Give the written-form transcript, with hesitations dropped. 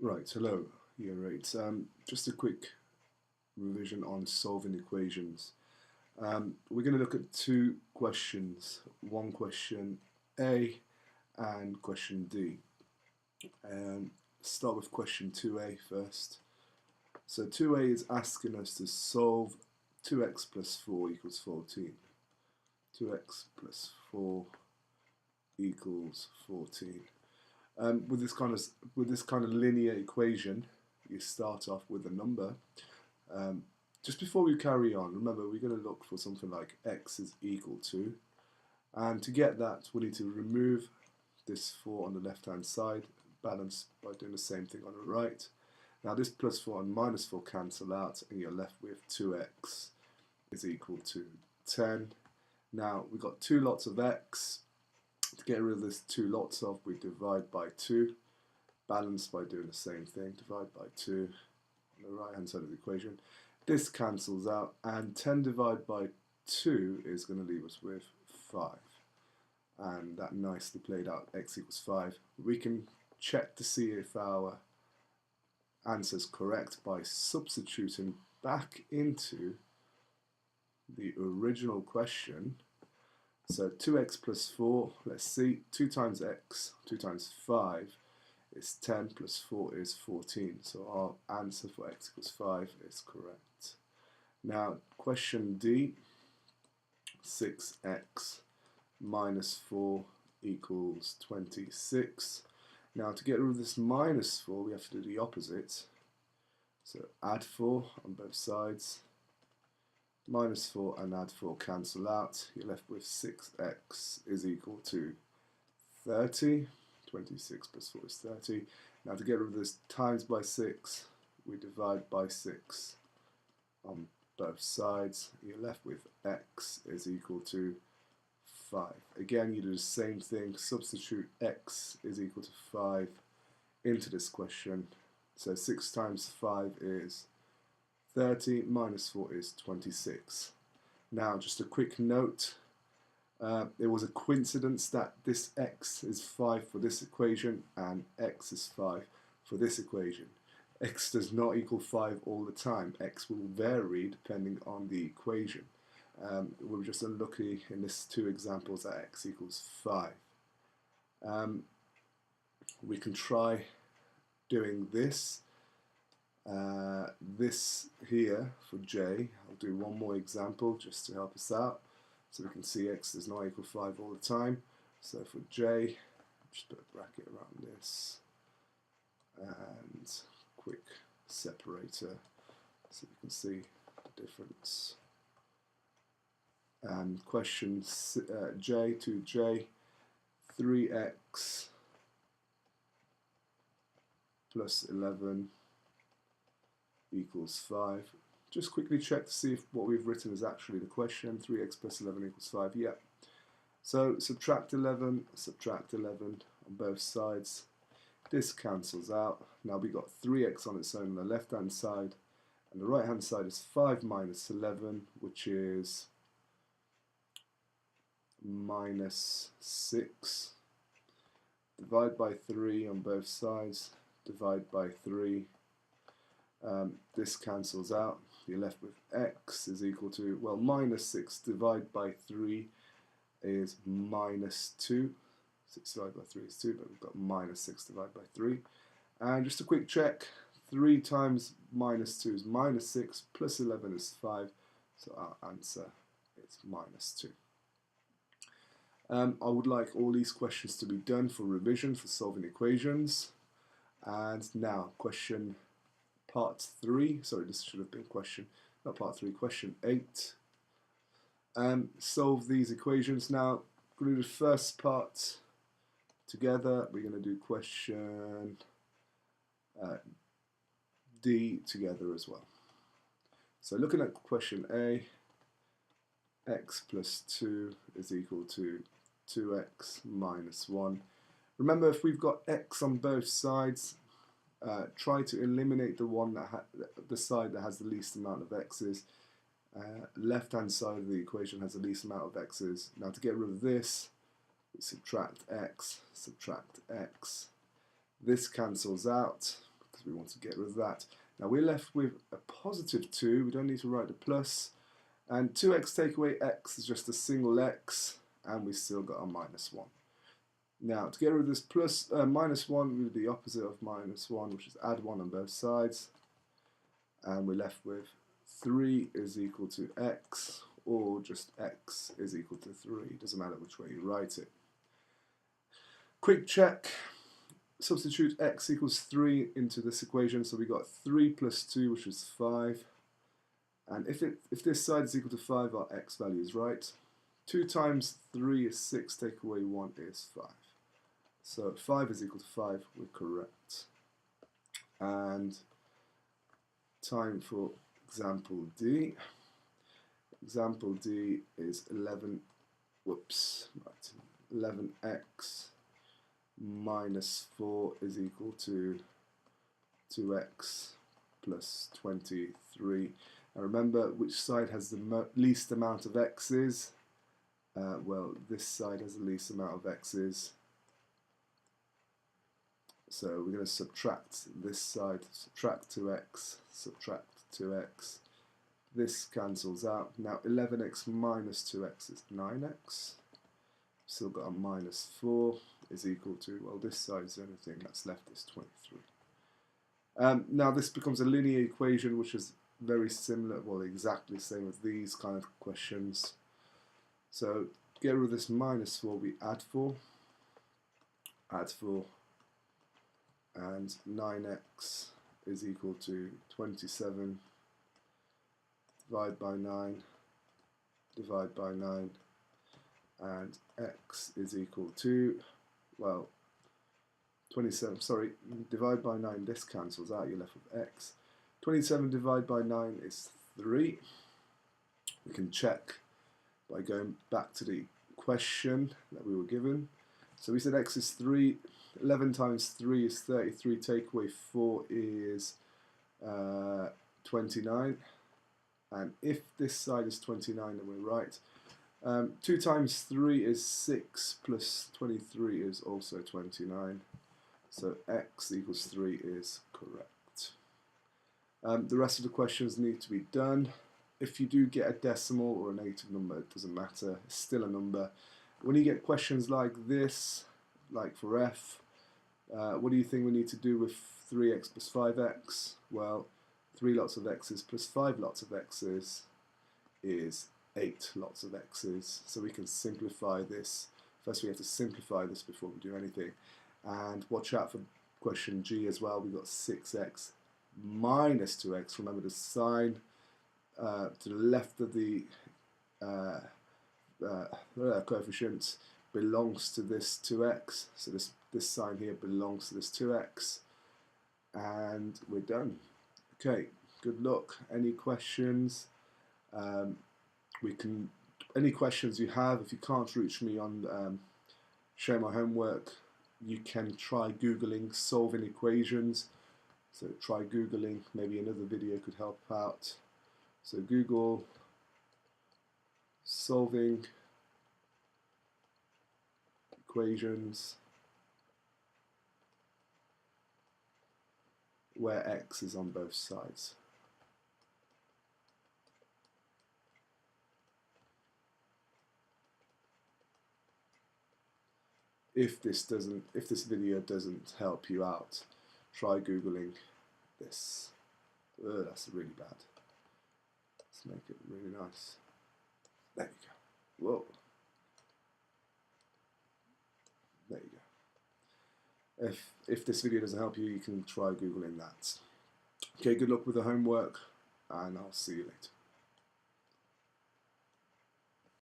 Right, hello. Yeah, right. Just a quick revision on solving equations. We're going to look at two questions. One question A and question D. Start with question 2A first. So 2A is asking us to solve 2x plus 4 equals 14. 2x plus 4 equals 14. With this kind of linear equation, you start off with a number. Just before we carry on, remember we're going to look for something like x is equal to, and to get that we need to remove this 4 on the left hand side, balance by doing the same thing on the right. Now this plus 4 and minus 4 cancel out and you're left with 2x is equal to 10. Now we've got two lots of x. To get rid of this two lots of, we divide by 2, balance by doing the same thing, divide by 2 on the right hand side of the equation. This cancels out, and 10 divided by 2 is going to leave us with 5. And that nicely played out, x equals 5. We can check to see if our answer is correct by substituting back into the original question. So 2x plus 4, let's see, 2 times x, 2 times 5 is 10, plus 4 is 14. So our answer for x equals 5 is correct. Now, question D, 6x minus 4 equals 26. Now, to get rid of this minus 4, we have to do the opposite. So add 4 on both sides. Minus 4 and add 4 cancel out. You're left with 6x is equal to 30. 26 plus 4 is 30. Now to get rid of this times by 6, we divide by 6 on both sides. You're left with x is equal to 5. Again, you do the same thing. Substitute x is equal to 5 into this question. So 6 times 5 is 30, minus 4 is 26. Now, just a quick note. It was a coincidence that this x is 5 for this equation and x is 5 for this equation. X does not equal 5 all the time. X will vary depending on the equation. We were just unlucky in these two examples that x equals 5. We can try doing this. This here for j, I'll do one more example just to help us out. So we can see x does not equal 5 all the time. So for j, just put a bracket around this and quick separator so we can see the difference. Question j to j, 3x plus 11 equals 5. Just quickly check to see if what we've written is actually the question. 3x plus 11 equals 5. Yeah. So subtract 11 on both sides. This cancels out. Now we've got 3x on its own on the left hand side, and the right hand side is 5 minus 11, which is minus 6. Divide by 3 on both sides. Divide by 3. This cancels out. You're left with x is equal to, well, minus 6 divided by 3 is minus 2. 6 divided by 3 is 2, but we've got minus 6 divided by 3. And just a quick check, 3 times minus 2 is minus 6, plus 11 is 5, so our answer is minus 2. I would like all these questions to be done for revision for solving equations. And now, question part 3, sorry, this should have been question, not part 3, question 8. Solve these equations. Now, we're going to do the first part together. We're going to do question D together as well. So looking at question A, x plus 2 is equal to 2x minus 1. Remember, if we've got x on both sides, try to eliminate the one that the side that has the least amount of x's. Left hand side of the equation has the least amount of x's. Now to get rid of this, we subtract x. This cancels out because because we want to get rid of that. Now we're left with a positive 2, we don't need to write the plus, and 2x take away x is just a single x, and we still got a minus 1. Now to get rid of this minus 1, we do the opposite of minus 1, which is add 1 on both sides, and we're left with 3 is equal to x, or just x is equal to 3, doesn't matter which way you write it. Quick check. Substitute x equals 3 into this equation, so we got 3 plus 2, which is 5. And if this side is equal to 5, our x value is right. 2 times 3 is 6, take away 1 is 5. So 5 is equal to 5, we're correct. And time for example D. Example D is 11x minus 4 is equal to 2x plus 23. Now remember which side has the least amount of x's. Well, this side has the least amount of x's. So we're going to subtract this side, subtract 2x, subtract 2x. This cancels out. Now 11x minus 2x is 9x. Still got a minus 4 is equal to, well, this side is the only thing that's left is 23. Now this becomes a linear equation, which is very similar, well, exactly the same as these kind of questions. So get rid of this minus 4, we add 4, and 9x is equal to 27, divide by 9, divide by 9, and x is equal to, well, 27, sorry, divide by 9, this cancels out, you're left with x. 27 divided by 9 is 3. We can check by going back to the question that we were given. So we said x is 3, 11 times 3 is 33, take away 4 is 29. And if this side is 29, then we're right. 2 times 3 is 6, plus 23 is also 29. So x equals 3 is correct. The rest of the questions need to be done. If you do get a decimal or a negative number, it doesn't matter, it's still a number. When you get questions like this, like for f, what do you think we need to do with 3x plus 5x? Well, 3 lots of x's plus 5 lots of x's is 8 lots of x's. So we can simplify this. First we have to simplify this before we do anything. And watch out for question G as well. We've got 6x minus 2x. Remember the sign to the left of the coefficient belongs to this 2x. So this sign here belongs to this 2x. And we're done. Okay, good luck. Any questions? Any questions you have, if you can't reach me on share my homework, you can try Googling solving equations. So try Googling, maybe another video could help out. So Google solving equations where x is on both sides. If this video doesn't help you out, try Googling this. That's really bad. Let's make it really nice. There you go. Whoa. There you go. If this video doesn't help you, you can try Googling that. Okay, good luck with the homework, and I'll see you later.